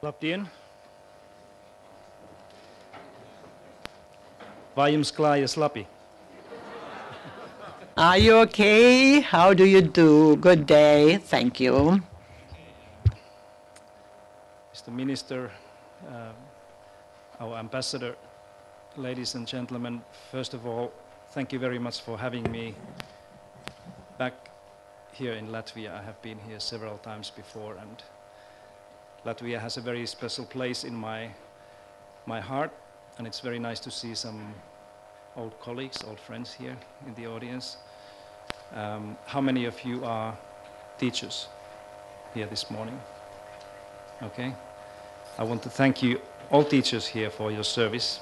Labdien! Vai jums klājas labi? Are you okay? How do you do? Good day. Thank you. Mr. Minister, our ambassador, ladies and gentlemen, first of all, thank you very much for having me back here in Latvia. I have been here several times before, and Latvia has a very special place in my heart, and it's very nice to see some old colleagues, old friends here in the audience. How many of you are teachers here this morning? Okay. I want to thank you, all teachers here, for your service.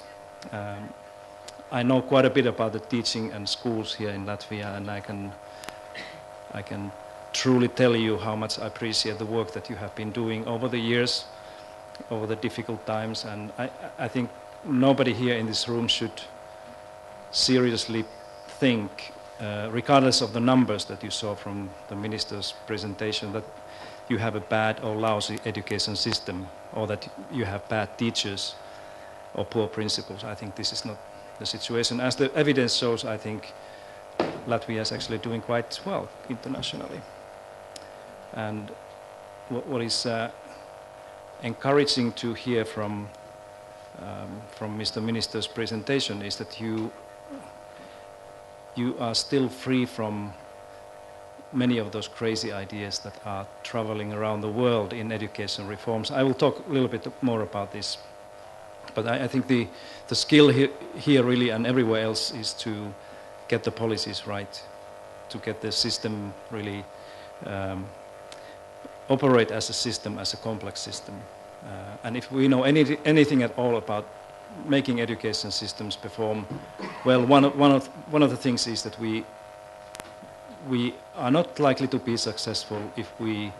I know quite a bit about the teaching and schools here in Latvia, and I can truly tell you how much I appreciate the work that you have been doing over the years, over the difficult times, and I think nobody here in this room should seriously think, regardless of the numbers that you saw from the minister's presentation, that you have a bad or lousy education system, or that you have bad teachers or poor principals. I think this is not the situation. As the evidence shows, I think Latvia is actually doing quite well internationally. And what is encouraging to hear from Mr. Minister's presentation is that you are still free from many of those crazy ideas that are traveling around the world in education reforms. I will talk a little bit more about this, but I think the skill here really and everywhere else is to get the policies right, to get the system really operate as a system, as a complex system. And if we know anything at all about making education systems perform well, one of the things is that we are not likely to be successful if we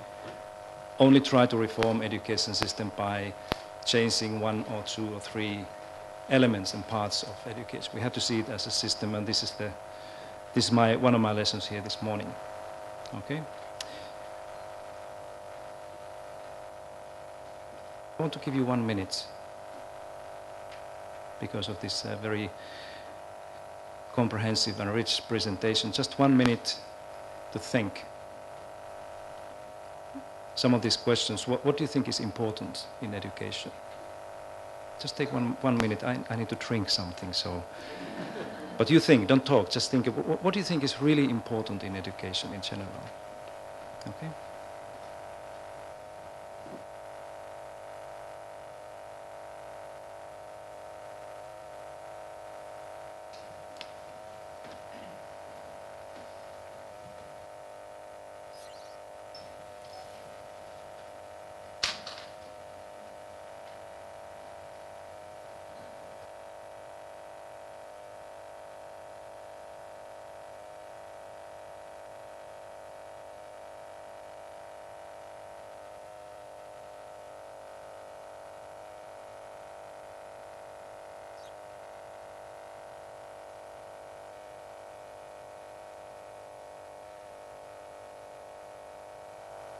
only try to reform education system by changing one or two or three elements and parts of education. We have to see it as a system, and this is one of my lessons here this morning. Okay. I want to give you 1 minute because of this very comprehensive and rich presentation. Just 1 minute to think. Some of these questions, what do you think is important in education? Just take one minute. I need to drink something, so. But you think, don't talk, just think. What do you think is really important in education in general? Okay?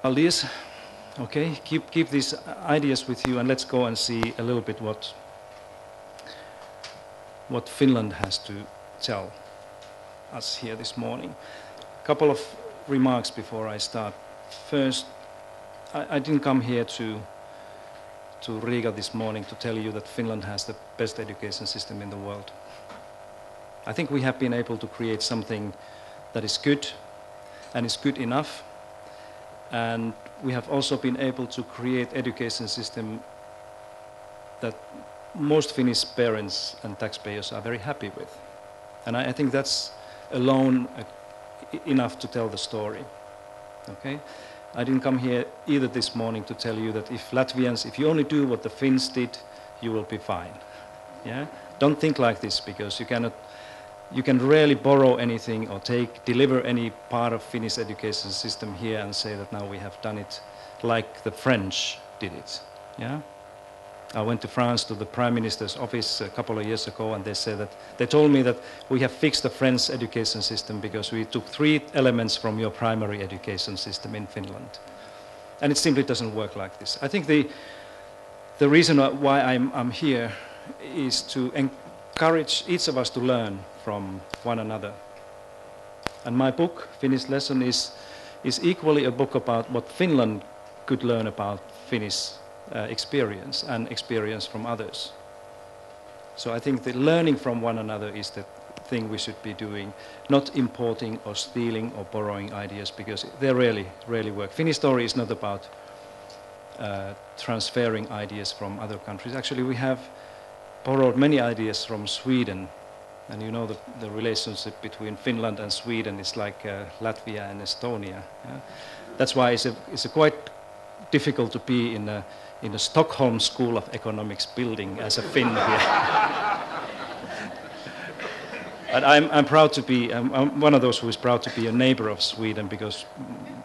Paldies. Okay, keep these ideas with you, and let's go and see a little bit what Finland has to tell us here this morning. A couple of remarks before I start. First, I didn't come here to Riga this morning to tell you that Finland has the best education system in the world. I think we have been able to create something that is good and is good enough. And we have also been able to create education system that most Finnish parents and taxpayers are very happy with. And I think that's alone enough to tell the story. Okay? I didn't come here either this morning to tell you that if you only do what the Finns did, you will be fine. Yeah? Don't think like this, because you can rarely borrow anything or deliver any part of Finnish education system here and say that now we have done it like the French did it. Yeah? I went to France to the Prime Minister's office a couple of years ago, and they told me that we have fixed the French education system because we took 3 elements from your primary education system in Finland. And it simply doesn't work like this. I think the reason why I'm here is to encourage each of us to learn from one another. And my book, Finnish Lesson, is equally a book about what Finland could learn about Finnish experience and experience from others. So I think that learning from one another is the thing we should be doing, not importing or stealing or borrowing ideas, because they rarely work. Finnish story is not about transferring ideas from other countries. Actually, we have borrowed many ideas from Sweden, and you know the relationship between Finland and Sweden is like Latvia and Estonia. Yeah? That's why it's quite difficult to be in a Stockholm School of Economics building as a Finn here. But I'm proud to be, I'm one of those who is proud to be a neighbor of Sweden, because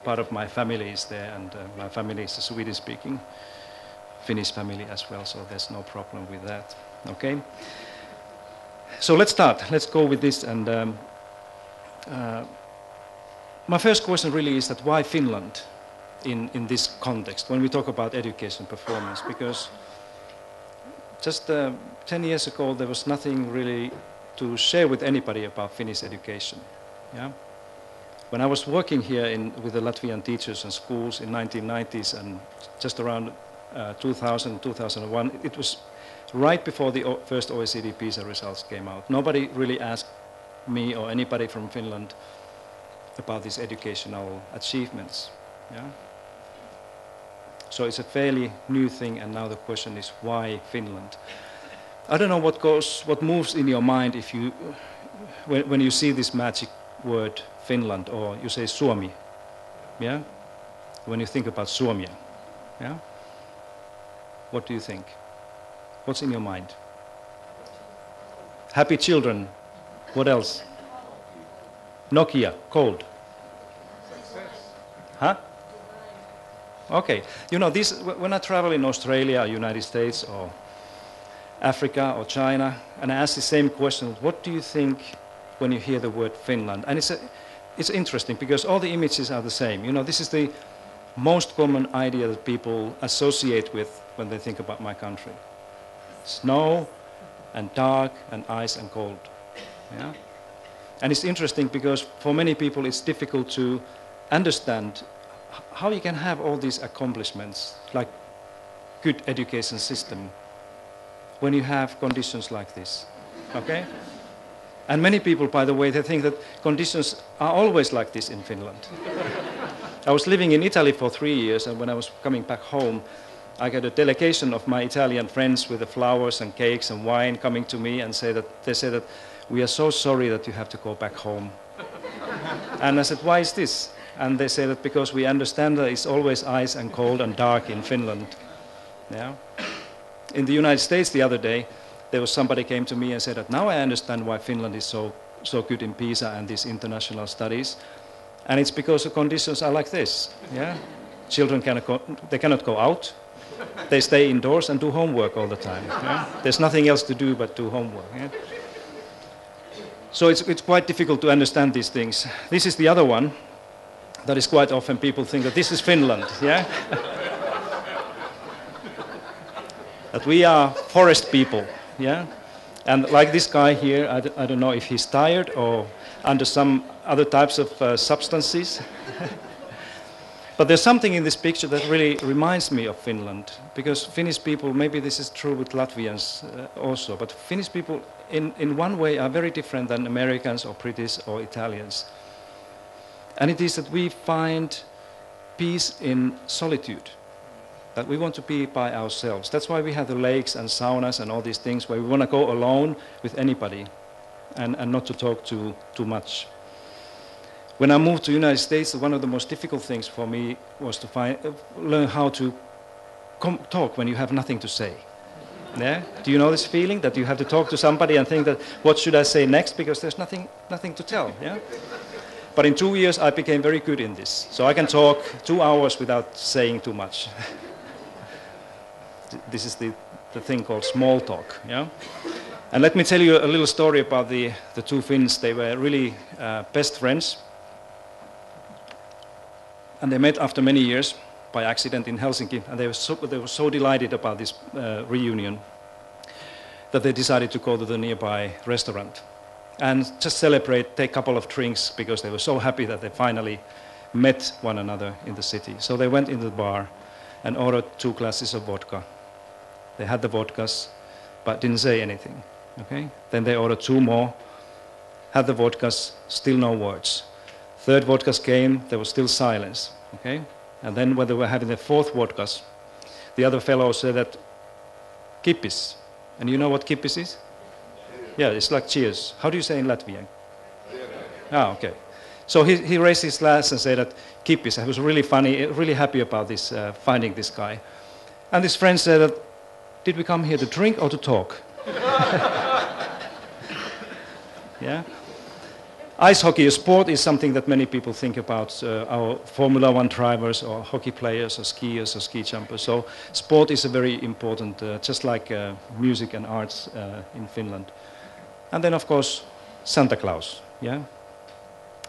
part of my family is there, and my family is a Swedish-speaking Finnish family as well, so there's no problem with that. Okay? So let's start. Let's go with this. And my first question really is that why Finland in this context when we talk about education performance? Because just 10 years ago there was nothing really to share with anybody about Finnish education. Yeah? When I was working here with the Latvian teachers and schools in 1990s and just around 2000, 2001, it was right before the first OECD PISA results came out. Nobody really asked me or anybody from Finland about these educational achievements. Yeah? So it's a fairly new thing, and now the question is why Finland? I don't know what moves in your mind if you, when you see this magic word Finland, or you say Suomi, yeah? When you think about Suomia, yeah? What do you think? What's in your mind? Happy children. What else? Nokia, cold. Huh? Okay. You know, when I travel in Australia, United States, or Africa, or China, and I ask the same question, what do you think when you hear the word Finland? And it's interesting because all the images are the same. You know, this is the most common idea that people associate with when they think about my country. Snow and dark and ice and cold. Yeah? And it's interesting because for many people it's difficult to understand how you can have all these accomplishments, like good education system, when you have conditions like this. Okay? And many people, by the way, they think that conditions are always like this in Finland. I was living in Italy for 3 years, and when I was coming back home, I got a delegation of my Italian friends with the flowers and cakes and wine coming to me and they say that we are so sorry that you have to go back home. And I said, why is this? And they say that because we understand that it's always ice and cold and dark in Finland. Yeah? In the United States the other day, there was somebody came to me and said that now I understand why Finland is so good in PISA and these international studies. And it's because the conditions are like this. Yeah? Children cannot go out. They stay indoors and do homework all the time. Yeah? There's nothing else to do but do homework. Yeah? So it's quite difficult to understand these things. This is the other one. That is quite often people think that this is Finland. Yeah? That we are forest people. Yeah? And like this guy here, I don't know if he's tired or under some other types of substances. But there's something in this picture that really reminds me of Finland, because Finnish people, maybe this is true with Latvians also, but Finnish people in one way are very different than Americans or British or Italians. And it is that we find peace in solitude, that we want to be by ourselves. That's why we have the lakes and saunas and all these things where we want to go alone with anybody and not to talk too much. When I moved to the United States, one of the most difficult things for me was to learn how to talk when you have nothing to say. Yeah? Do you know this feeling that you have to talk to somebody and think that, what should I say next, because there's nothing to tell. Yeah? But in 2 years I became very good in this. So I can talk 2 hours without saying too much. This is the thing called small talk. Yeah? And let me tell you a little story about the two Finns. They were really best friends. And they met after many years. by accident in Helsinki, and they were so delighted about this reunion that they decided to go to the nearby restaurant and just celebrate, take a couple of drinks, because they were so happy that they finally met one another in the city. So they went into the bar and ordered 2 glasses of vodka. They had the vodkas, but didn't say anything. Okay? Then they ordered 2 more, had the vodkas, still no words. 3rd vodkas came, there was still silence. Okay? And then when they were having the 4th vodkas, the other fellow said that, kippis. And you know what kippis is? Yeah, it's like cheers. How do you say in Latvian? Ah, okay. So he raised his glass and said that kippis. It was really funny, really happy about this, finding this guy. And his friend said that, did we come here to drink or to talk? Yeah. Ice hockey, a sport, is something that many people think about, our Formula 1 drivers or hockey players or skiers or ski jumpers. So sport is a very important, just like music and arts in Finland. And then, of course, Santa Claus. Yeah.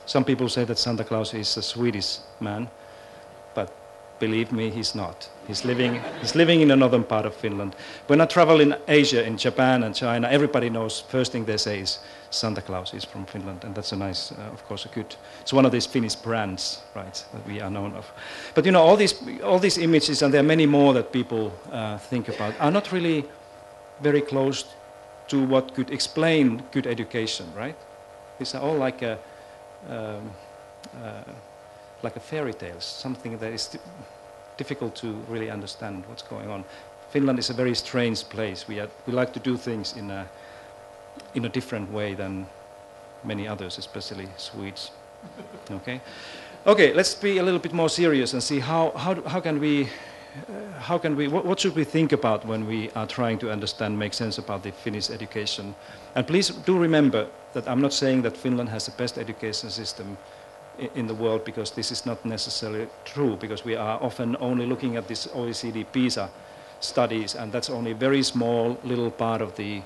Some people say that Santa Claus is a Swedish man, but believe me, he's not. He's living in another part of Finland. When I travel in Asia, in Japan and China, everybody knows, first thing they say is Santa Claus is from Finland, and that's a nice, of course, it's one of these Finnish brands, right, that we are known of. But you know, all these images, and there are many more that people think about, are not really very close to what could explain good education, right? These are all like a fairy tale, something that is difficult to really understand what's going on. Finland is a very strange place. We like to do things in a different way than many others, especially Swedes. Okay, let's be a little bit more serious and see how can we what should we think about when we are trying to understand, make sense about the Finnish education. And please do remember that I'm not saying that Finland has the best education system in the world, because this is not necessarily true, because we are often only looking at this OECD PISA studies, and that's only a very small little part of the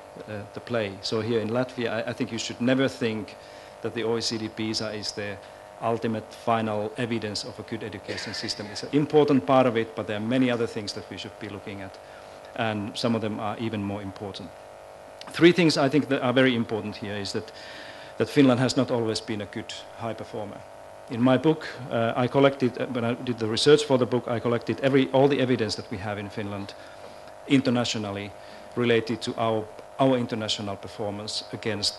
play. So here in Latvia, I think you should never think that the OECD PISA is the ultimate final evidence of a good education system. It's an important part of it, but there are many other things that we should be looking at, and some of them are even more important. 3 things I think that are very important here is that Finland has not always been a good high performer. In my book, I collected, when I did the research for the book, I collected all the evidence that we have in Finland internationally related to our international performance against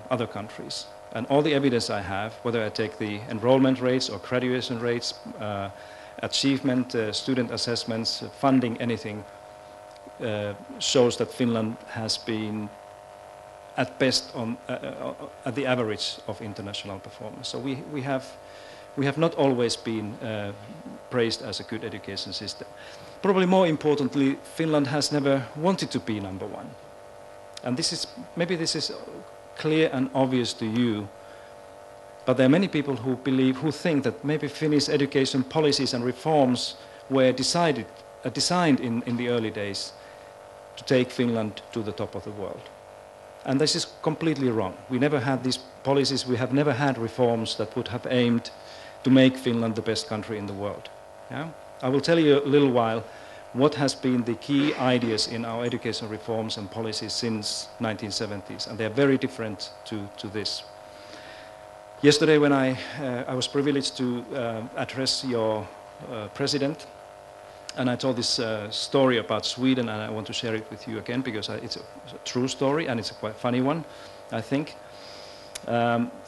other countries. And all the evidence I have, whether I take the enrollment rates or graduation rates, achievement, student assessments, funding, anything, shows that Finland has been at best at the average of international performance. So we have not always been praised as a good education system. Probably more importantly, Finland has never wanted to be number 1. And maybe this is clear and obvious to you, but there are many people who think that maybe Finnish education policies and reforms were designed in the early days to take Finland to the top of the world. And this is completely wrong. We never had these policies, we have never had reforms that would have aimed to make Finland the best country in the world. Yeah? I will tell you a little while what has been the key ideas in our education reforms and policies since 1970s, and they are very different to this. Yesterday when I was privileged to address your president, and I told this story about Sweden, and I want to share it with you again because it's a true story and it's a quite funny one, I think,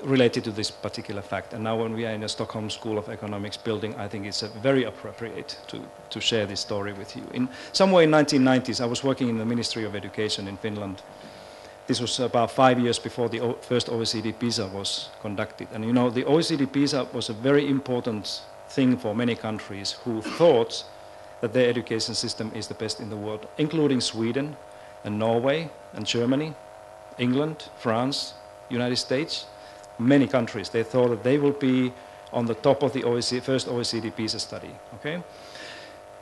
related to this particular fact. And now when we are in the Stockholm School of Economics building, I think it's very appropriate to share this story with you. Somewhere in 1990s, I was working in the Ministry of Education in Finland. This was about 5 years before the first OECD PISA was conducted. And you know, the OECD PISA was a very important thing for many countries who thought that their education system is the best in the world, including Sweden and Norway and Germany, England, France, United States, many countries. They thought that they will be on the top of the first OECD PISA study. Okay?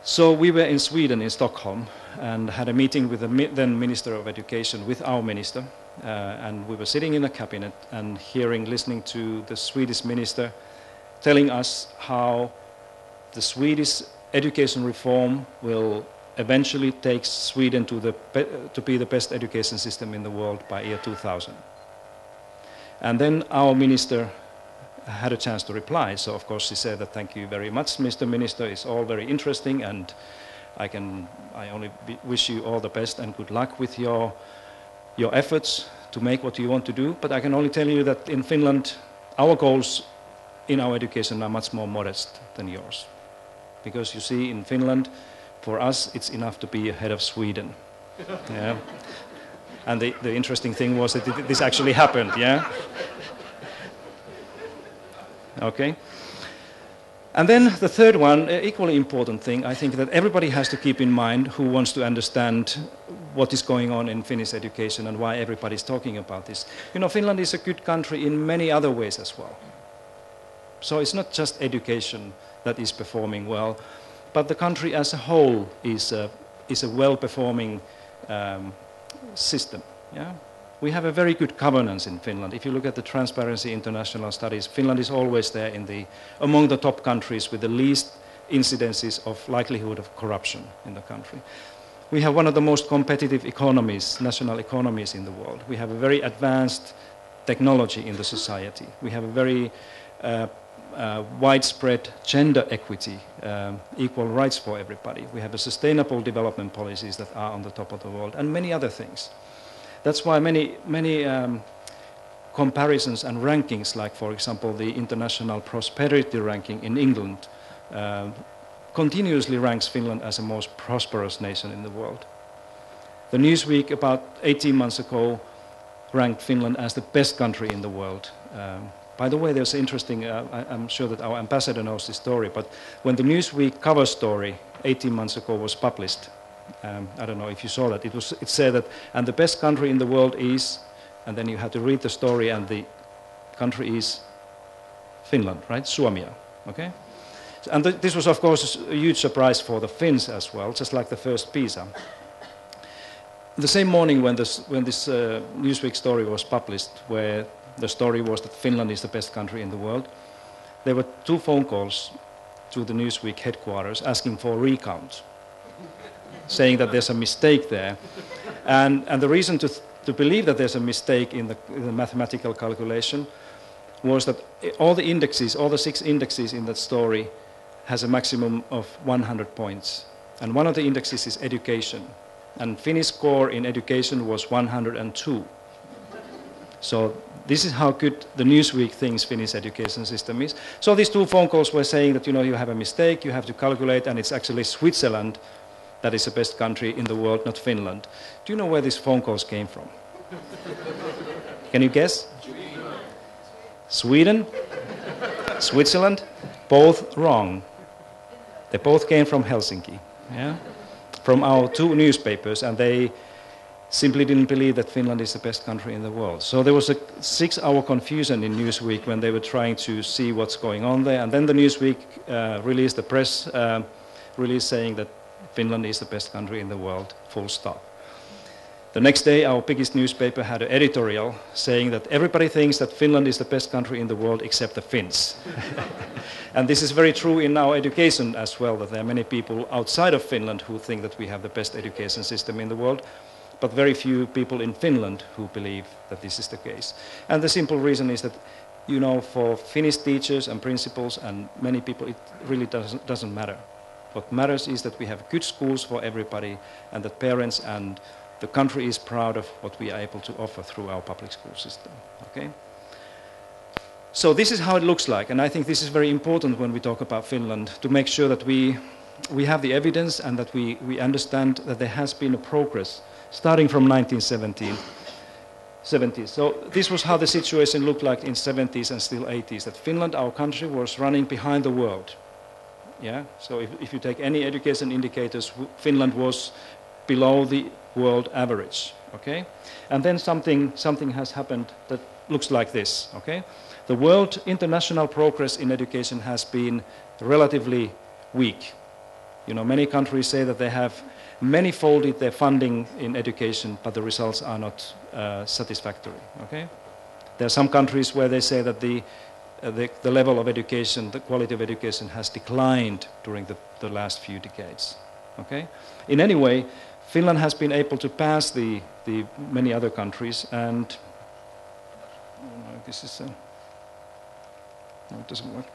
So we were in Sweden, in Stockholm, and had a meeting with the then Minister of Education, with our minister, and we were sitting in a cabinet and listening to the Swedish minister telling us how the Swedish education reform will eventually take Sweden to be the best education system in the world by year 2000. And then our minister had a chance to reply. So of course he said that thank you very much, Mr. Minister, it's all very interesting, and I only wish you all the best and good luck with your efforts to make what you want to do. But I can only tell you that in Finland, our goals in our education are much more modest than yours. Because you see, in Finland, for us, it's enough to be ahead of Sweden. Yeah. And the interesting thing was that this actually happened, yeah? Okay. And then the third one, equally important thing, I think that everybody has to keep in mind who wants to understand what is going on in Finnish education and why everybody is talking about this. You know, Finland is a good country in many other ways as well. So it's not just education that is performing well, but the country as a whole is a well-performing system. Yeah? We have a very good governance in Finland. If you look at the Transparency International studies, Finland is always there among the top countries with the least incidences of likelihood of corruption in the country. We have one of the most competitive economies, national economies in the world. We have a very advanced technology in the society. We have a very widespread gender equity, equal rights for everybody. We have a sustainable development policies that are on the top of the world, and many other things. That's why many comparisons and rankings, like for example the International Prosperity Ranking in England, continuously ranks Finland as the most prosperous nation in the world. The Newsweek about 18 months ago ranked Finland as the best country in the world. By the way, there's interesting, I'm sure that our ambassador knows this story, but when the Newsweek cover story 18 months ago was published, I don't know if you saw that, it said that, and the best country in the world is, and then you have to read the story, and the country is Finland, right? Somia, okay? And this was, of course, a huge surprise for the Finns as well, just like the first PISA. The same morning when this Newsweek story was published, where the story was that Finland is the best country in the world, there were 2 phone calls to the Newsweek headquarters asking for a recount, saying that there's a mistake there. And the reason to believe that there's a mistake in the mathematical calculation was that all the 6 indexes in that story has a maximum of 100 points. And one of the indexes is education. And Finnish score in education was 102. So this is how good the Newsweek thinks Finnish education system is. So these 2 phone calls were saying that, you know, you have a mistake, you have to calculate, and it's actually Switzerland that is the best country in the world, not Finland. Do you know where these phone calls came from? Can you guess? Sweden? Switzerland? Both wrong. They both came from Helsinki, yeah? From our 2 newspapers, and they simply didn't believe that Finland is the best country in the world. So there was a 6-hour confusion in Newsweek when they were trying to see what's going on there, and then the Newsweek released a press release saying that Finland is the best country in the world, full stop. The next day, our biggest newspaper had an editorial saying that everybody thinks that Finland is the best country in the world except the Finns. And this is very true in our education as well, that there are many people outside of Finland who think that we have the best education system in the world, but very few people in Finland who believe that this is the case. And the simple reason is that, you know, for Finnish teachers and principals and many people, it really doesn't matter. What matters is that we have good schools for everybody, and that parents and the country is proud of what we are able to offer through our public school system. Okay? So this is how it looks like, and I think this is very important when we talk about Finland, to make sure that we have the evidence and that we understand that there has been a progress starting from 1970s. So this was how the situation looked like in 70s and still 80s, that Finland, our country, was running behind the world. Yeah? So if you take any education indicators, Finland was below the world average. Okay? And then something has happened that looks like this. Okay? The world international progress in education has been relatively weak. You know, many countries say that they have many-folded their funding in education, but the results are not satisfactory. Okay? There are some countries where they say that the the level of education, the quality of education has declined during the last few decades. Okay? In any way, Finland has been able to pass the many other countries, and this is no, it doesn't work.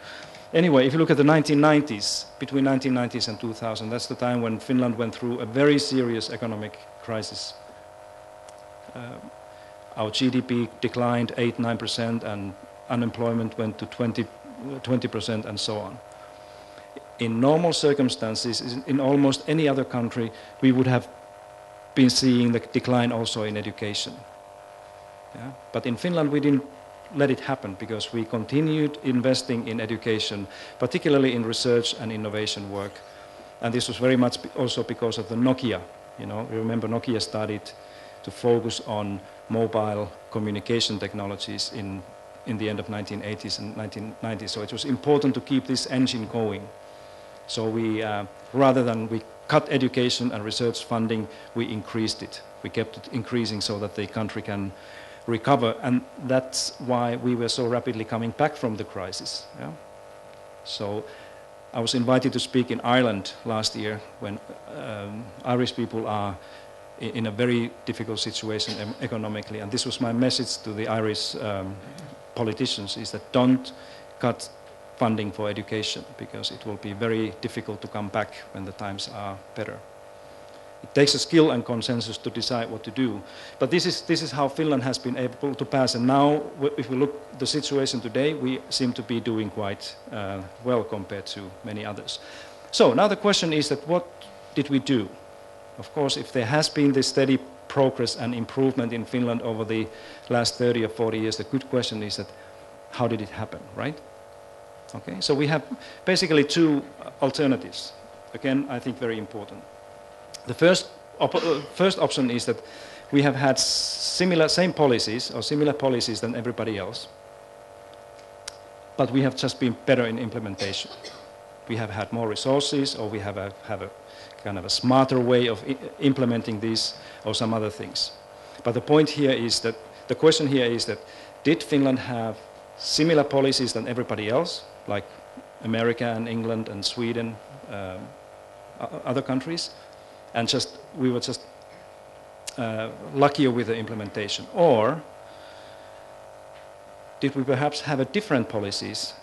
Anyway, if you look at the 1990s, between 1990s and 2000, that's the time when Finland went through a very serious economic crisis. Our GDP declined 8-9%, and unemployment went to 20% and so on. In normal circumstances, in almost any other country, we would have been seeing the decline also in education. Yeah? But in Finland, we didn't let it happen because we continued investing in education, particularly in research and innovation work. And this was very much also because of the Nokia. You know, remember Nokia started to focus on mobile communication technologies in the end of 1980s and 1990s. So it was important to keep this engine going. So we, rather than we cut education and research funding, we increased it. We kept it increasing so that the country can recover, and that's why we were so rapidly coming back from the crisis. Yeah? So I was invited to speak in Ireland last year when Irish people are in a very difficult situation economically, and this was my message to the Irish politicians, is that don't cut funding for education because it will be very difficult to come back when the times are better. It takes a skill and consensus to decide what to do. But this is how Finland has been able to pass. And now, if we look at the situation today, we seem to be doing quite well compared to many others. So now the question is that what did we do? Of course, if there has been this steady progress and improvement in Finland over the last 30 or 40 years, the good question is that how did it happen, right? Okay, so we have basically two alternatives. Again, I think very important. The first option is that we have had same policies or similar policies than everybody else, but we have just been better in implementation. We have had more resources, or we have a kind of a smarter way of implementing these, or some other things. But the point here is that the question here is that did Finland have similar policies than everybody else, like America and England and Sweden, other countries? And we were just luckier with the implementation. Or did we perhaps have a different policies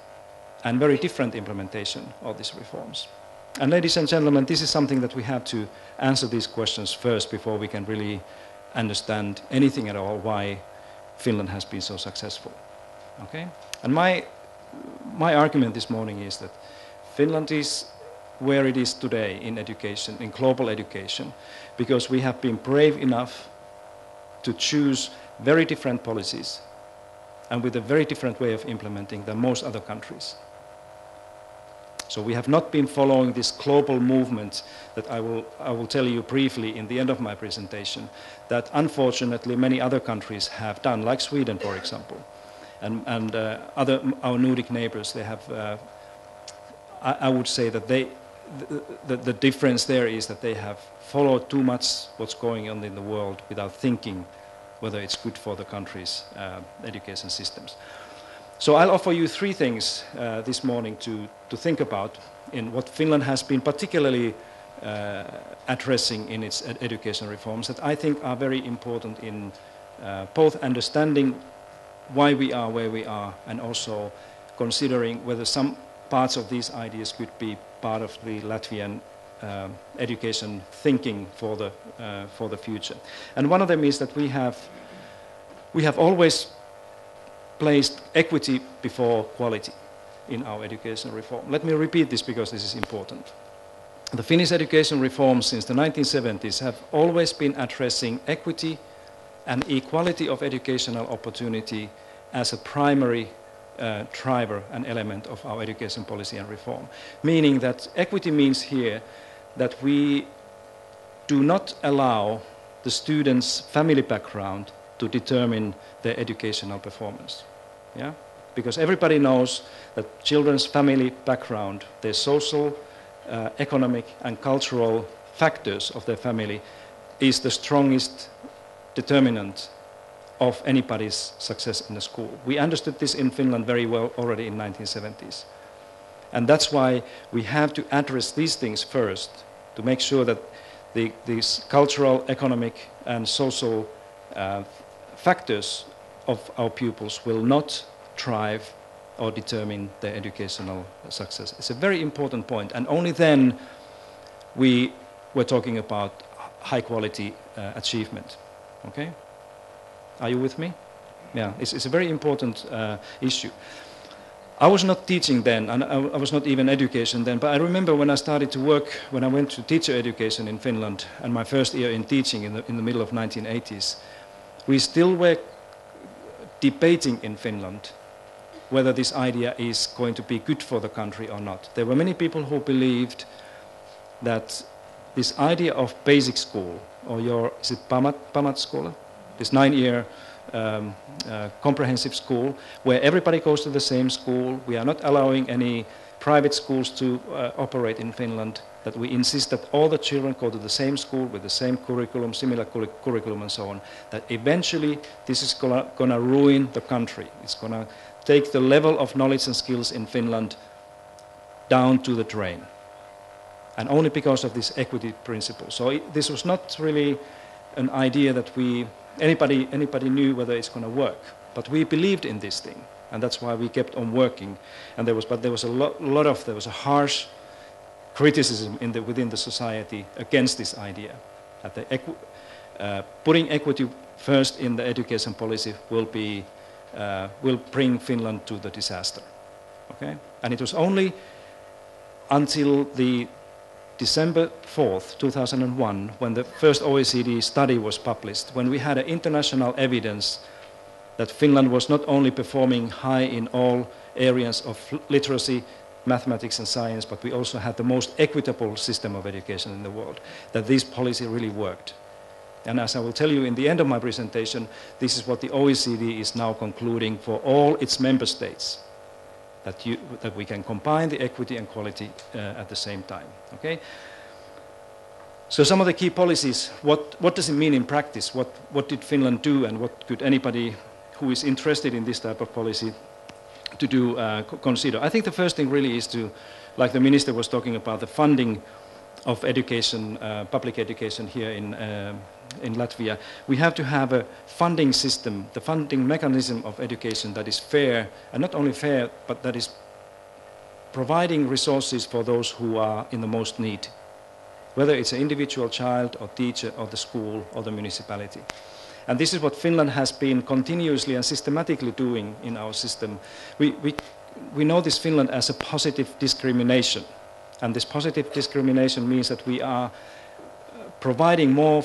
and very different implementation of these reforms? And ladies and gentlemen, this is something that we have to answer these questions first before we can really understand anything at all why Finland has been so successful. Okay? And my argument this morning is that Finland is where it is today in education, in global education, because we have been brave enough to choose very different policies and with a very different way of implementing than most other countries. So we have not been following this global movement that I will tell you briefly in the end of my presentation, that unfortunately many other countries have done, like Sweden, for example, and our Nordic neighbors. They have, I would say that the difference there is that they have followed too much what's going on in the world without thinking whether it's good for the country's education systems. So I'll offer you three things this morning to think about in what Finland has been particularly addressing in its education reforms that I think are very important in both understanding why we are where we are and also considering whether some parts of these ideas could be part of the Latvian education thinking for the future. And one of them is that we have always placed equity before quality in our education reform. Let me repeat this because this is important. The Finnish education reforms since the 1970s have always been addressing equity and equality of educational opportunity as a primary driver and element of our education policy and reform. Meaning that equity means here that we do not allow the students' family background to determine their educational performance. Yeah? Because everybody knows that children's family background, their social, economic and cultural factors of their family is the strongest determinant of anybody's success in the school. We understood this in Finland very well already in 1970s. And that's why we have to address these things first, to make sure that these cultural, economic, and social factors of our pupils will not drive or determine their educational success. It's a very important point, and only then we were talking about high-quality achievement. Okay? Are you with me? Yeah, it's a very important issue. I was not teaching then, and I was not even education then, but I remember when I started to work, when I went to teacher education in Finland, and my first year in teaching in the middle of 1980s, we still were debating in Finland whether this idea is going to be good for the country or not. There were many people who believed that this idea of basic school, or is it Pamatskola? This 9-year comprehensive school, where everybody goes to the same school. We are not allowing any private schools to operate in Finland, that we insist that all the children go to the same school with the same curriculum, similar curriculum and so on, that eventually this is going to ruin the country. It's going to take the level of knowledge and skills in Finland down to the drain. And only because of this equity principle. So this was not really an idea that anybody knew whether it's going to work. But we believed in this thing, and that's why we kept on working. And there was a harsh criticism within the society against this idea, that putting equity first in the education policy will bring Finland to the disaster. Okay? And it was only until the December 4th, 2001, when the first OECD study was published, when we had international evidence that Finland was not only performing high in all areas of literacy, mathematics and science, but we also had the most equitable system of education in the world, that this policy really worked. And as I will tell you in the end of my presentation, this is what the OECD is now concluding for all its member states, that we can combine the equity and quality at the same time. Okay? So some of the key policies, what does it mean in practice? What did Finland do, and what could anybody who is interested in this type of policy to do consider? I think the first thing really is to, like the minister was talking about, the funding of education, public education here in Latvia. We have to have a funding system, the funding mechanism of education that is fair, and not only fair, but that is providing resources for those who are in the most need, whether it's an individual child or teacher or the school or the municipality. And this is what Finland has been continuously and systematically doing in our system. We know this Finland as a positive discrimination. And this positive discrimination means that we are providing more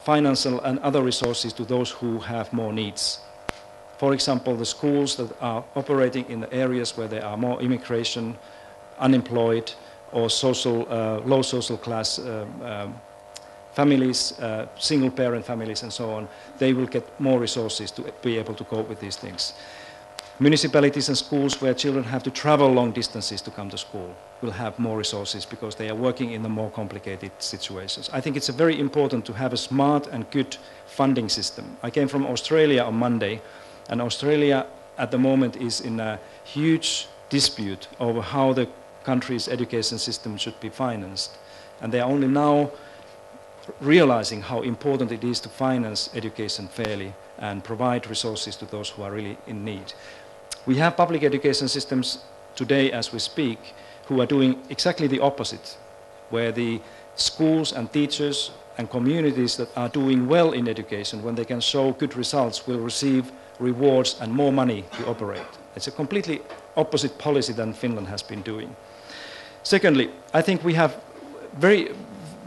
financial and other resources to those who have more needs. For example, the schools that are operating in the areas where there are more immigration, unemployed, or low social class families, single-parent families and so on, they will get more resources to be able to cope with these things. Municipalities and schools where children have to travel long distances to come to school will have more resources because they are working in the more complicated situations. I think it's very important to have a smart and good funding system. I came from Australia on Monday, and Australia at the moment is in a huge dispute over how the country's education system should be financed. And they are only now realizing how important it is to finance education fairly and provide resources to those who are really in need. We have public education systems today as we speak who are doing exactly the opposite, where the schools and teachers and communities that are doing well in education, when they can show good results, will receive rewards and more money to operate. It's a completely opposite policy than Finland has been doing. Secondly, I think we have very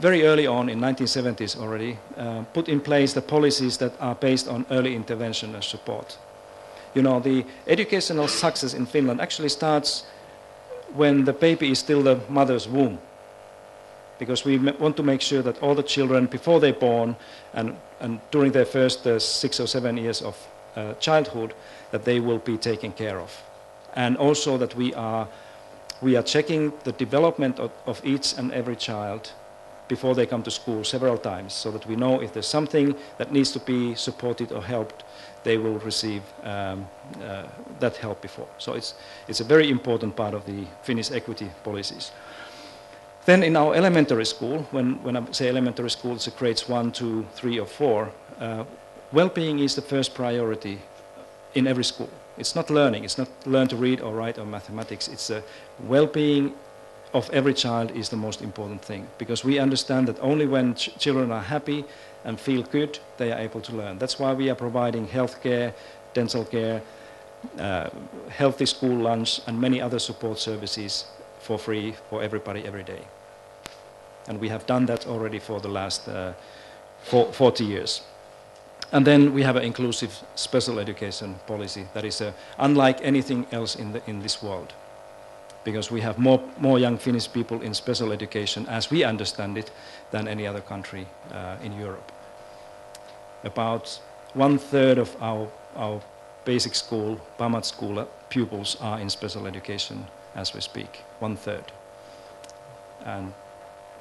early on in 1970s already put in place the policies that are based on early intervention and support. You know, the educational success in Finland actually starts when the baby is still the mother's womb, because we want to make sure that all the children before they're born and during their first 6 or 7 years of childhood, that they will be taken care of. And also that we are checking the development of each and every child before they come to school several times, so that we know if there's something that needs to be supported or helped, they will receive that help before. So it's a very important part of the Finnish equity policies. Then in our elementary school, when I say elementary school, it's grades 1, 2, 3 or 4, well-being is the first priority in every school. It's not learning, it's not learn to read or write or mathematics, it's well-being of every child is the most important thing, because we understand that only when children are happy and feel good, they are able to learn. That's why we are providing health care, dental care, healthy school lunch and many other support services for free for everybody every day. And we have done that already for the last 40 years. And then we have an inclusive special education policy that is unlike anything else in this world, because we have more young Finnish people in special education, as we understand it, than any other country in Europe. About 1/3 of our basic school, Pamat school pupils are in special education as we speak, 1/3. And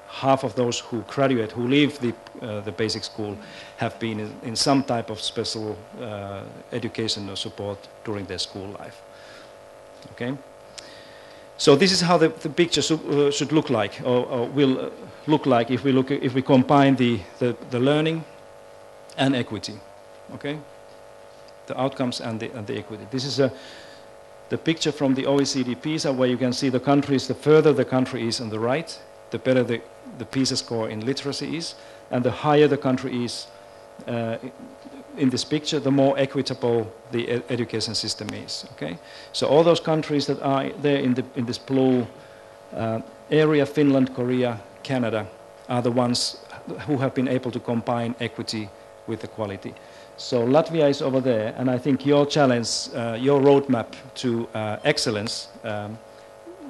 half of those who graduate, who leave the basic school, have been in some type of special education or support during their school life. Okay? So this is how the picture should look like, or will look like if we combine the learning and equity. Okay? The outcomes and the equity. This is the picture from the OECD PISA, where you can see the countries. The further the country is on the right, the better the PISA score in literacy is, and the higher the country is in this picture, the more equitable the education system is. Okay, so all those countries that are there in this blue area, Finland, Korea, Canada, are the ones who have been able to combine equity with the quality. So Latvia is over there, and I think your challenge, your roadmap to excellence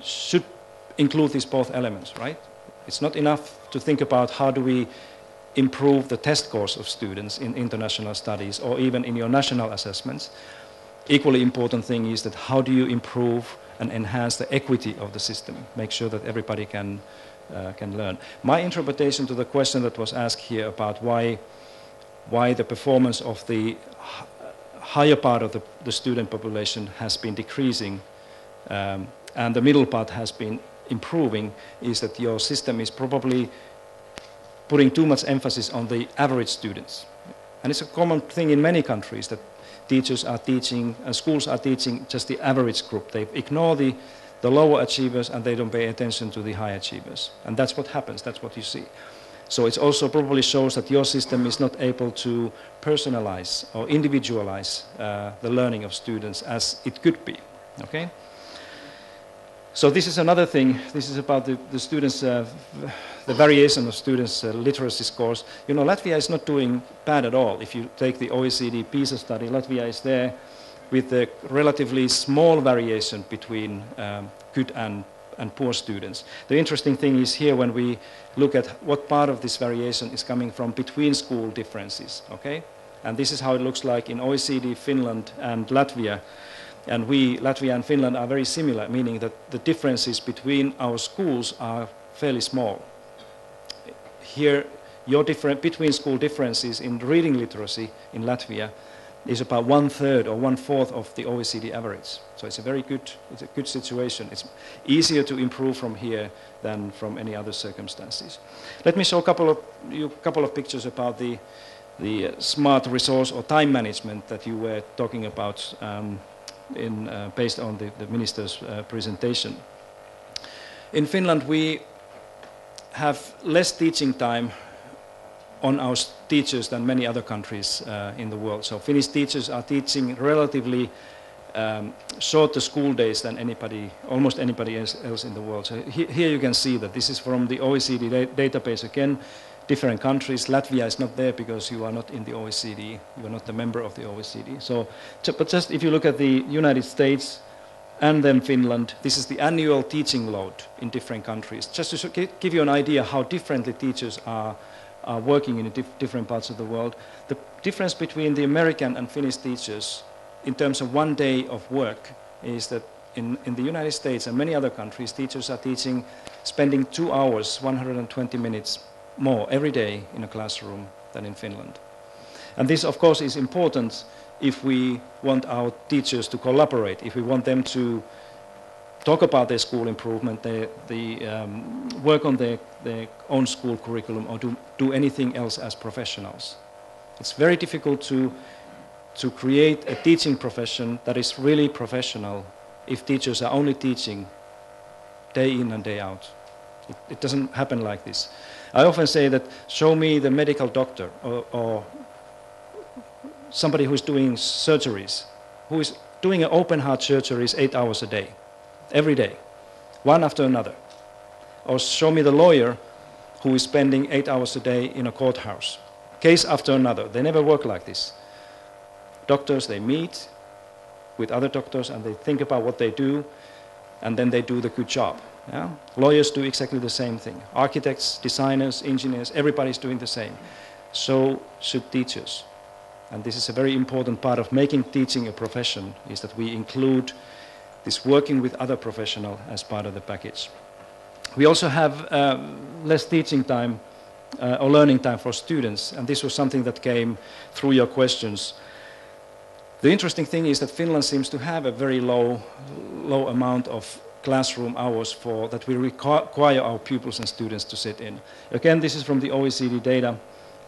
should include these both elements, right? It's not enough to think about how do we improve the test scores of students in international studies or even in your national assessments. Equally important thing is that how do you improve and enhance the equity of the system, make sure that everybody can learn. My interpretation to the question that was asked here about why the performance of the higher part of the student population has been decreasing and the middle part has been improving is that your system is probably putting too much emphasis on the average students. And it's a common thing in many countries that teachers are teaching and schools are teaching just the average group. They ignore the lower achievers and they don't pay attention to the high achievers. And that's what happens, that's what you see. So it also probably shows that your system is not able to personalize or individualize the learning of students as it could be. Okay? So this is another thing. This is about the students, the variation of students' literacy scores. You know, Latvia is not doing bad at all. If you take the OECD PISA study, Latvia is there with a relatively small variation between good and poor students. The interesting thing is here when we look at what part of this variation is coming from between school differences, okay? And this is how it looks like in OECD, Finland and Latvia. And Latvia and Finland are very similar, meaning that the differences between our schools are fairly small. Here, your between school differences in reading literacy in Latvia is about 1/3 or 1/4 of the OECD average. So it's a good situation. It's easier to improve from here than from any other circumstances. Let me show a couple of pictures about the smart resource or time management that you were talking about based on the minister's presentation. In Finland, we have less teaching time on our teachers than many other countries in the world. So Finnish teachers are teaching relatively shorter school days than almost anybody else in the world. So here you can see that this is from the OECD database again, different countries. Latvia is not there because you are not in the OECD. You are not a member of the OECD. So, but just if you look at the United States and then Finland, this is the annual teaching load in different countries. Just to give you an idea how differently teachers are working in different parts of the world. The difference between the American and Finnish teachers in terms of 1 day of work is that in the United States and many other countries, teachers are spending 2 hours, 120 minutes more every day in a classroom than in Finland. And this, of course, is important if we want our teachers to collaborate, if we want them to talk about their school improvement, work on their own school curriculum, or do anything else as professionals. It's very difficult to create a teaching profession that is really professional if teachers are only teaching day in and day out. It doesn't happen like this. I often say that show me the medical doctor or somebody who is doing surgeries, who is doing an open heart surgeries 8 hours a day, every day, one after another. Or show me the lawyer who is spending 8 hours a day in a courthouse, case after another. They never work like this. Doctors, they meet with other doctors and they think about what they do, and then they do the good job. Yeah? Lawyers do exactly the same thing. Architects, designers, engineers, everybody's doing the same. So should teachers. And this is a very important part of making teaching a profession, is that we include this working with other professionals as part of the package. We also have less teaching time or learning time for students, and this was something that came through your questions. The interesting thing is that Finland seems to have a very low amount of classroom hours that we require our pupils and students to sit in. Again, this is from the OECD data.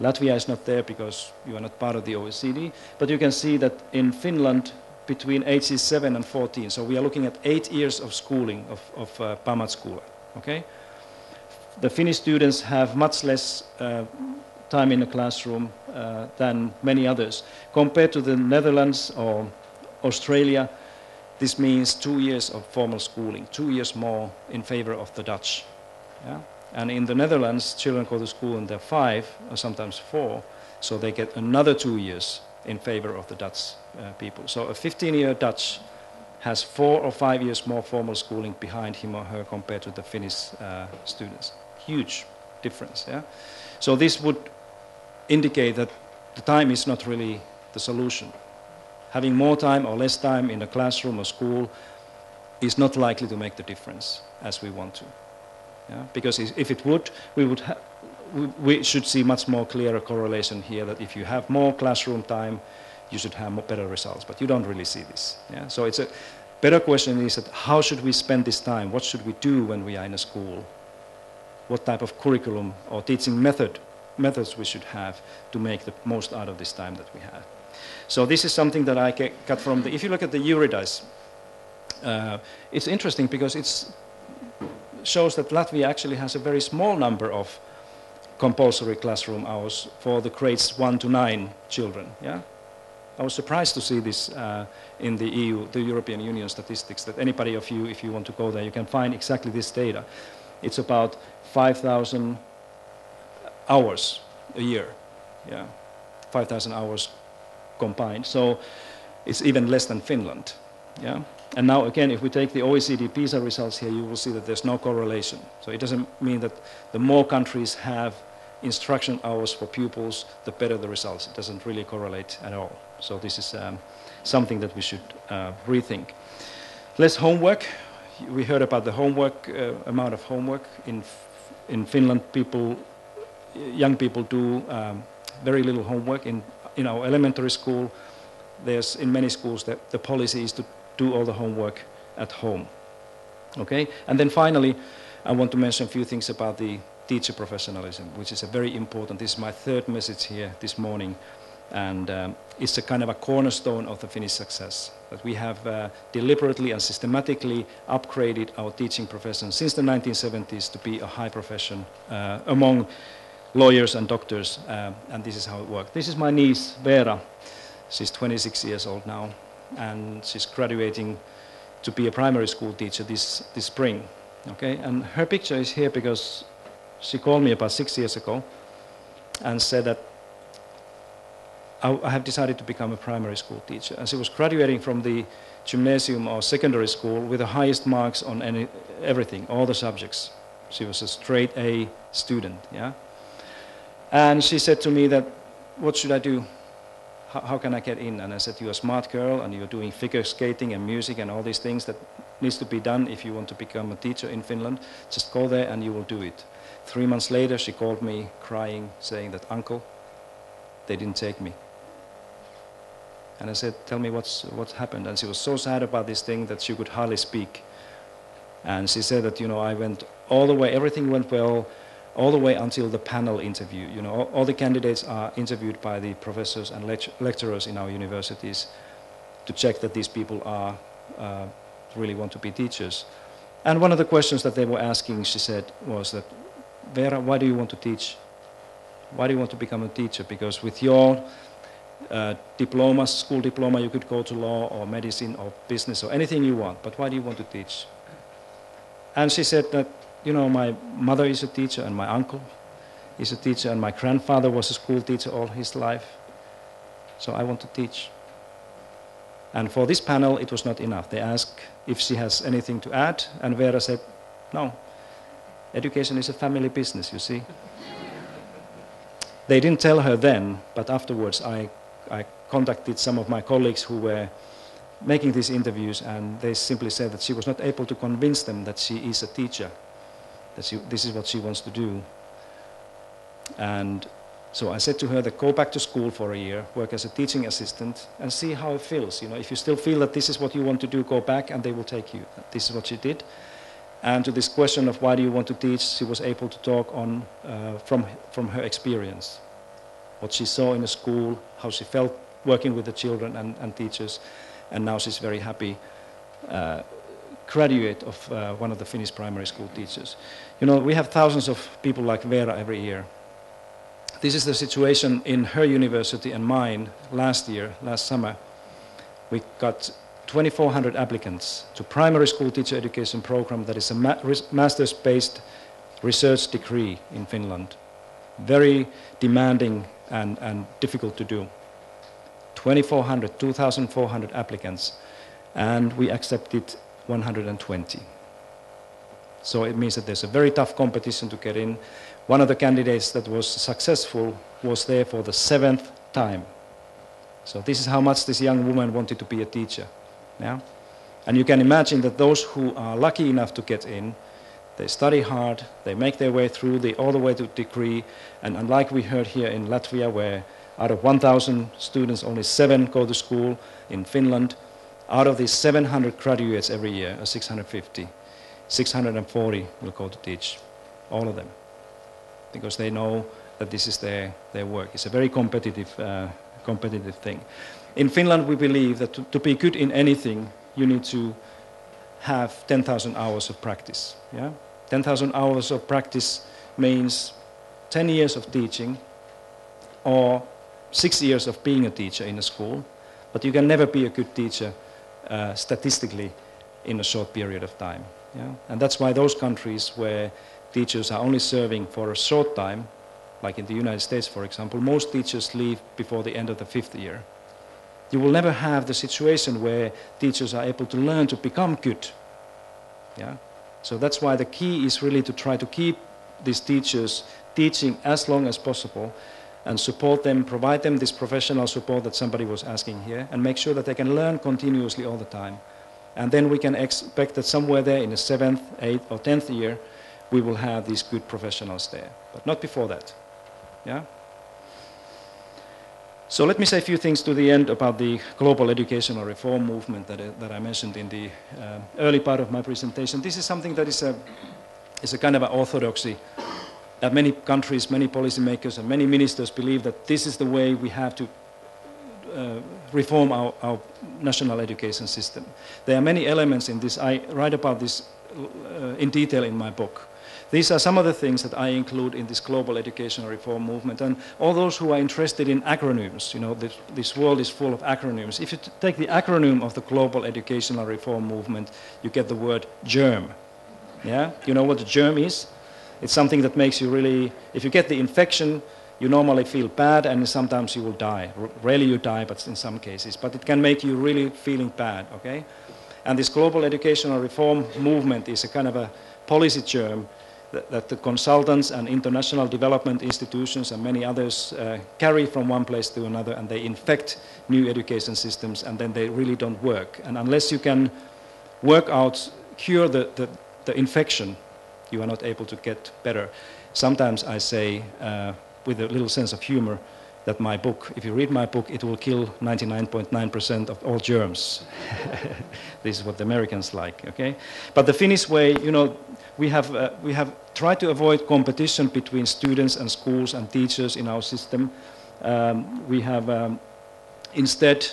Latvia is not there because you are not part of the OECD, but you can see that in Finland, between ages 7 and 14, so we are looking at 8 years of schooling, of Pamatskula, okay? The Finnish students have much less time in the classroom than many others. Compared to the Netherlands or Australia, this means 2 years of formal schooling, 2 years more in favor of the Dutch. Yeah? And in the Netherlands, children go to school and they're 5 or sometimes 4, so they get another 2 years in favor of the Dutch people. So a 15-year Dutch has 4 or 5 years more formal schooling behind him or her compared to the Finnish students. Huge difference. Yeah? So this would indicate that the time is not really the solution. Having more time or less time in a classroom or school is not likely to make the difference as we want to. Yeah? Because if it would, we should see much more clearer correlation here, that if you have more classroom time, you should have better results. But you don't really see this. Yeah? So it's a better question is that how should we spend this time? What should we do when we are in a school? What type of curriculum or teaching methods we should have to make the most out of this time that we have. So this is something that I got from if you look at the Eurydice, it's interesting because it shows that Latvia actually has a very small number of compulsory classroom hours for the grades 1 to 9 children. Yeah? I was surprised to see this in the EU, the European Union statistics, that anybody of you, if you want to go there, you can find exactly this data. It's about 5,000 hours a year, yeah, 5,000 hours combined. So it's even less than Finland, yeah. And now again, if we take the OECD PISA results here, you will see that there's no correlation. So it doesn't mean that the more countries have instruction hours for pupils, the better the results. It doesn't really correlate at all. So this is something that we should rethink. Less homework. We heard about the homework, amount of homework. In Finland, young people do very little homework. In our elementary school, in many schools, the policy is to do all the homework at home. Okay? And then finally, I want to mention a few things about the teacher professionalism, which is a very important. This is my third message here this morning, and it's a kind of a cornerstone of the Finnish success, that we have deliberately and systematically upgraded our teaching profession since the 1970s to be a high profession among lawyers and doctors, and this is how it works. This is my niece, Vera. She's 26 years old now, and she's graduating to be a primary school teacher this spring. Okay, and her picture is here because she called me about 6 years ago and said that I have decided to become a primary school teacher. And she was graduating from the gymnasium or secondary school with the highest marks on everything, all the subjects. She was a straight A student, yeah. And she said to me that, what should I do? How can I get in? And I said, you're a smart girl and you're doing figure skating and music and all these things that needs to be done if you want to become a teacher in Finland. Just go there and you will do it. 3 months later, she called me crying, saying that, "Uncle, they didn't take me." And I said, "Tell me what's happened." And she was so sad about this thing that she could hardly speak. And she said that, I went all the way, everything went well, all the way until the panel interview. All the candidates are interviewed by the professors and lecturers in our universities to check that these people are really want to be teachers. And one of the questions that they were asking, she said, was that, "Vera, why do you want to teach? Why do you want to become a teacher? Because with your diploma, school diploma, you could go to law or medicine or business or anything you want, but why do you want to teach?" And she said that, my mother is a teacher and my uncle is a teacher and my grandfather was a school teacher all his life, so I want to teach. And for this panel, it was not enough. They asked if she has anything to add, and Vera said, "No, education is a family business, you see." They didn't tell her then, but afterwards I contacted some of my colleagues who were making these interviews, and they simply said that she was not able to convince them that she is a teacher, that this is what she wants to do. And so I said to her that go back to school for a year, work as a teaching assistant, and see how it feels. If you still feel that this is what you want to do, go back and they will take you. This is what she did. And to this question of why do you want to teach, she was able to talk on from her experience, what she saw in the school, how she felt working with the children and teachers, and now she's very happy graduate of one of the Finnish primary school teachers. We have thousands of people like Vera every year. This is the situation in her university and mine last summer. We got 2,400 applicants to primary school teacher education program that is a master's-based research degree in Finland. Very demanding and difficult to do. 2,400 applicants, and we accepted 120. So it means that there's a very tough competition to get in. One of the candidates that was successful was there for the 7th time. So this is how much this young woman wanted to be a teacher. Yeah? And you can imagine that those who are lucky enough to get in, they study hard, they make their way through all the way to degree, and unlike we heard here in Latvia, where out of 1,000 students, only 7 go to school. In Finland, out of these 700 graduates every year, 650, 640 will go to teach, all of them, because they know that this is their work. It's a very competitive thing. In Finland, we believe that to be good in anything, you need to have 10,000 hours of practice. Yeah? 10,000 hours of practice means 10 years of teaching or 6 years of being a teacher in a school, but you can never be a good teacher statistically in a short period of time. Yeah? And that's why those countries where teachers are only serving for a short time, like in the United States, for example, most teachers leave before the end of the 5th year. You will never have the situation where teachers are able to learn to become good. Yeah? So that's why the key is really to try to keep these teachers teaching as long as possible and support them, provide them this professional support that somebody was asking here, and make sure that they can learn continuously all the time. And then we can expect that somewhere there in the 7th, 8th or 10th year, we will have these good professionals there, but not before that. Yeah? So let me say a few things to the end about the global educational reform movement that I mentioned in the early part of my presentation. This is something that is a kind of an orthodoxy that many countries, many policymakers and many ministers believe that this is the way we have to reform our national education system. There are many elements in this. I write about this in detail in my book. These are some of the things that I include in this global educational reform movement. And all those who are interested in acronyms, this world is full of acronyms. If you take the acronym of the global educational reform movement, you get the word germ. Yeah? You know what the germ is? It's something that makes you really, if you get the infection, you normally feel bad and sometimes you will die. Rarely you die, but in some cases. But it can make you really feeling bad, okay? And this global educational reform movement is a kind of a policy germ that the consultants and international development institutions and many others carry from one place to another, and they infect new education systems, and then they really don't work. And unless you can work out, cure the infection, you are not able to get better. Sometimes I say, with a little sense of humor, that my book, if you read my book, it will kill 99.9% of all germs. This is what the Americans like, okay? But the Finnish way, you know, we have tried to avoid competition between students and schools and teachers in our system. We have instead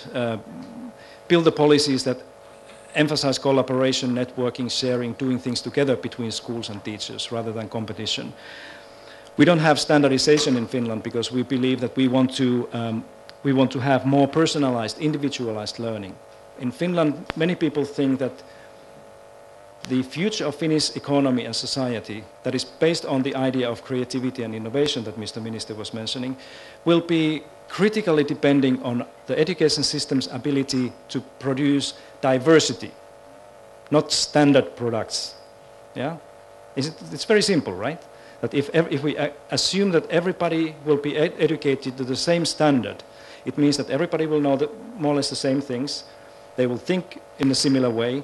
built the policies that emphasize collaboration, networking, sharing, doing things together between schools and teachers rather than competition. We don't have standardization in Finland because we believe that we want to have more personalized, individualized learning. In Finland, many people think that the future of Finnish economy and society that is based on the idea of creativity and innovation that Mr. Minister was mentioning will be critically depending on the education system's ability to produce diversity, not standard products. Yeah? It's very simple, right? That if we assume that everybody will be educated to the same standard, it means that everybody will know more or less the same things, they will think in a similar way,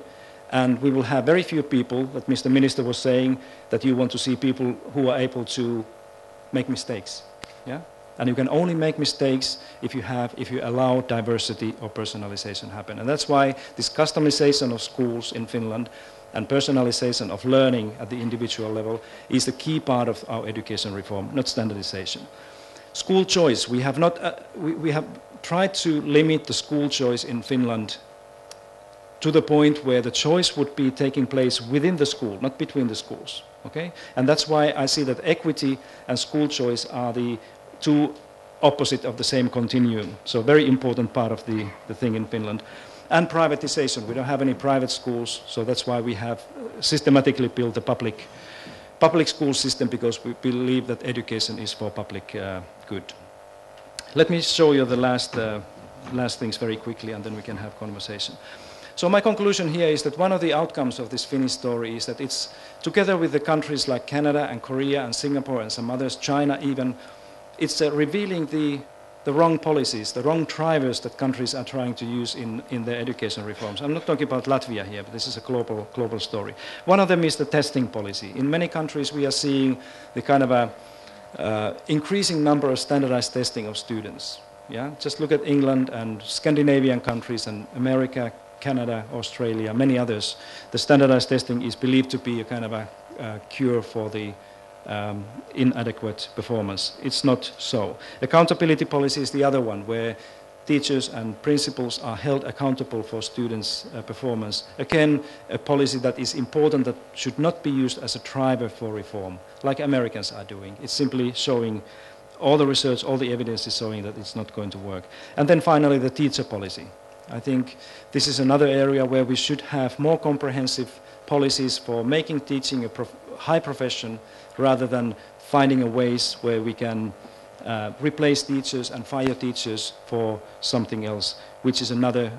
and we will have very few people, that Mr. Minister was saying, that you want to see people who are able to make mistakes. Yeah? And you can only make mistakes if you allow diversity or personalization happen. And that's why this customization of schools in Finland and personalization of learning at the individual level is the key part of our education reform, not standardization. School choice, we have tried to limit the school choice in Finland to the point where the choice would be taking place within the school, not between the schools. Okay? And that's why I see that equity and school choice are the two opposite of the same continuum. So very important part of the thing in Finland. And privatization. We don't have any private schools, so that's why we have systematically built a public school system, because we believe that education is for public good. Let me show you the last things very quickly, and then we can have conversation. So my conclusion here is that one of the outcomes of this Finnish story is that it's, together with the countries like Canada and Korea and Singapore and some others, China even, it's revealing the wrong policies, the wrong drivers that countries are trying to use in their education reforms. I'm not talking about Latvia here, but this is a global story. One of them is the testing policy. In many countries we are seeing the kind of increasing number of standardized testing of students. Yeah? Just look at England and Scandinavian countries and America, Canada, Australia, many others. The standardized testing is believed to be a kind of a cure for the inadequate performance. It's not so. Accountability policy is the other one, where teachers and principals are held accountable for students' performance. Again, a policy that is important, that should not be used as a driver for reform, like Americans are doing. It's simply showing, all the research, all the evidence is showing that it's not going to work. And then finally, the teacher policy. I think this is another area where we should have more comprehensive policies for making teaching a high profession, rather than finding a ways where we can replace teachers and fire teachers for something else, which is another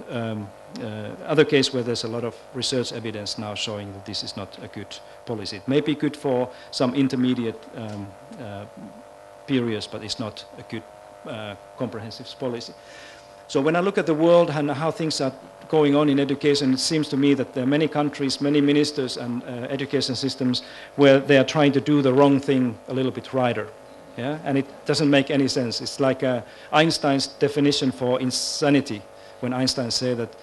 other case where there's a lot of research evidence now showing that this is not a good policy. It may be good for some intermediate periods, but it's not a good comprehensive policy. So when I look at the world and how things are going on in education, it seems to me that there are many countries, many ministers and education systems where they are trying to do the wrong thing a little bit righter. Yeah? And it doesn't make any sense. It's like Einstein's definition for insanity, when Einstein said that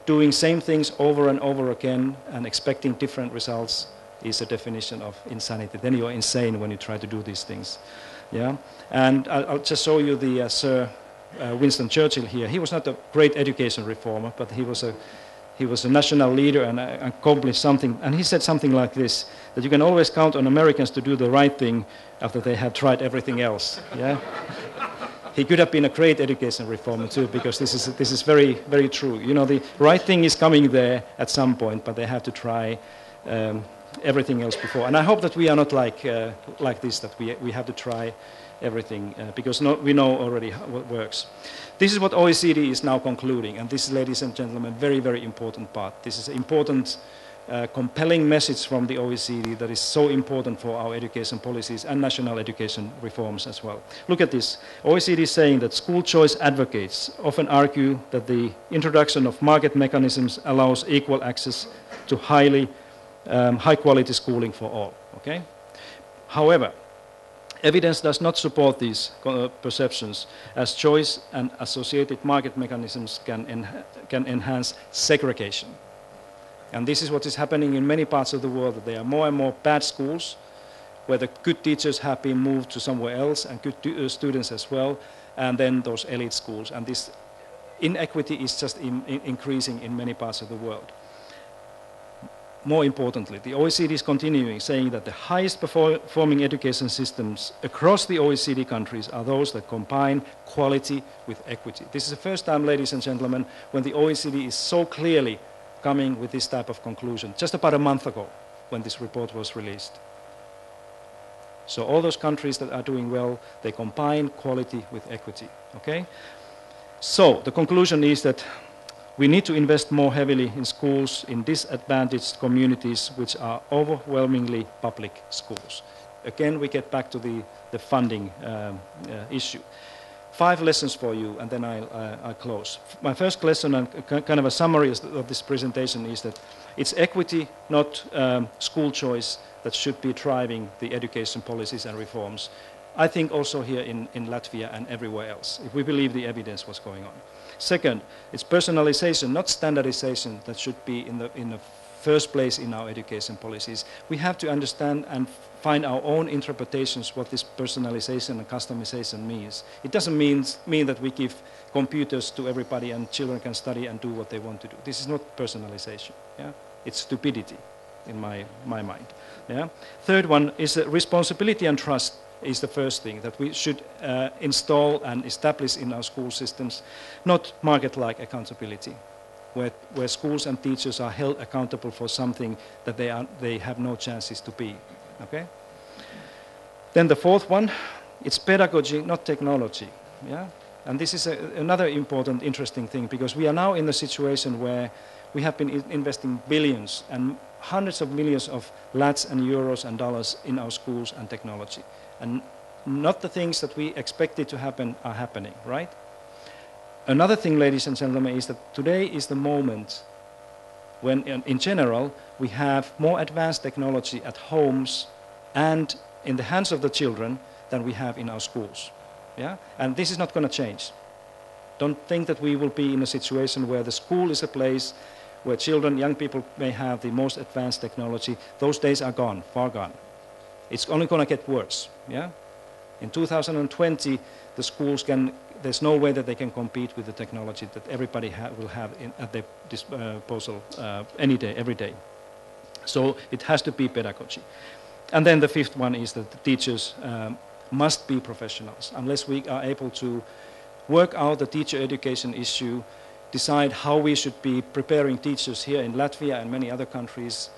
doing same things over and over again and expecting different results is a definition of insanity. Then you're insane when you try to do these things. Yeah? And I'll just show you the Sir Winston Churchill here. He was not a great education reformer, but he was a national leader and accomplished something. And he said something like this, that you can always count on Americans to do the right thing after they have tried everything else. Yeah? He could have been a great education reformer too, because this is very, very true. You know, the right thing is coming there at some point, but they have to try everything else before. And I hope that we are not like this, that we have to try everything, because we know already what works. This is what OECD is now concluding, and this is, ladies and gentlemen, very, very important part. This is an important, compelling message from the OECD that is so important for our education policies and national education reforms as well. Look at this. OECD is saying that school choice advocates often argue that the introduction of market mechanisms allows equal access to high quality schooling for all. Okay? However, evidence does not support these perceptions, as choice and associated market mechanisms can enhance segregation. And this is what is happening in many parts of the world, that there are more and more bad schools where the good teachers have been moved to somewhere else, and good students as well, and then those elite schools. And this inequity is just increasing in many parts of the world. More importantly, the OECD is continuing, saying that the highest performing education systems across the OECD countries are those that combine quality with equity. This is the first time, ladies and gentlemen, when the OECD is so clearly coming with this type of conclusion, just about a month ago when this report was released. So all those countries that are doing well, they combine quality with equity, okay? So the conclusion is that we need to invest more heavily in schools in disadvantaged communities, which are overwhelmingly public schools. Again, we get back to the funding issue. 5 lessons for you, and then I'll close. My first lesson, and kind of a summary of this presentation, is that it's equity, not school choice, that should be driving the education policies and reforms. I think also here in Latvia and everywhere else, if we believe the evidence what's going on. Second, it's personalization, not standardization, that should be in the first place in our education policies. We have to understand and find our own interpretations what this personalization and customization means. It doesn't mean that we give computers to everybody and children can study and do what they want to do. This is not personalization. Yeah? It's stupidity in my mind. Yeah? Third one is responsibility and trust is the first thing that we should install and establish in our school systems, not market-like accountability, where schools and teachers are held accountable for something that they have no chances to be. Okay? Then the fourth one, it's pedagogy, not technology. Yeah? And this is another important, interesting thing, because we are now in a situation where we have been investing billions and hundreds of millions of lads and euros and dollars in our schools and technology. And not the things that we expected to happen are happening, right? Another thing, ladies and gentlemen, is that today is the moment when, in general, we have more advanced technology at homes and in the hands of the children than we have in our schools. Yeah? And this is not going to change. Don't think that we will be in a situation where the school is a place where children, young people may have the most advanced technology. Those days are gone, far gone. It's only going to get worse. Yeah? In 2020, the schools there's no way that they can compete with the technology that everybody will have at their disposal any day, every day. So it has to be pedagogy. And then the fifth one is that the teachers must be professionals. Unless we are able to work out the teacher education issue, decide how we should be preparing teachers here in Latvia and many other countries,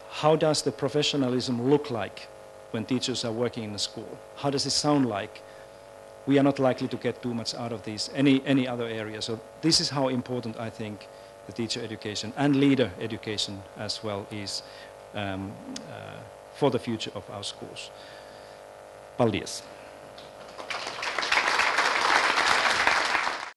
how does the professionalism look like when teachers are working in a school? How does it sound like? We are not likely to get too much out of these, any other area. So this is how important I think the teacher education and leader education as well is for the future of our schools. Paldies.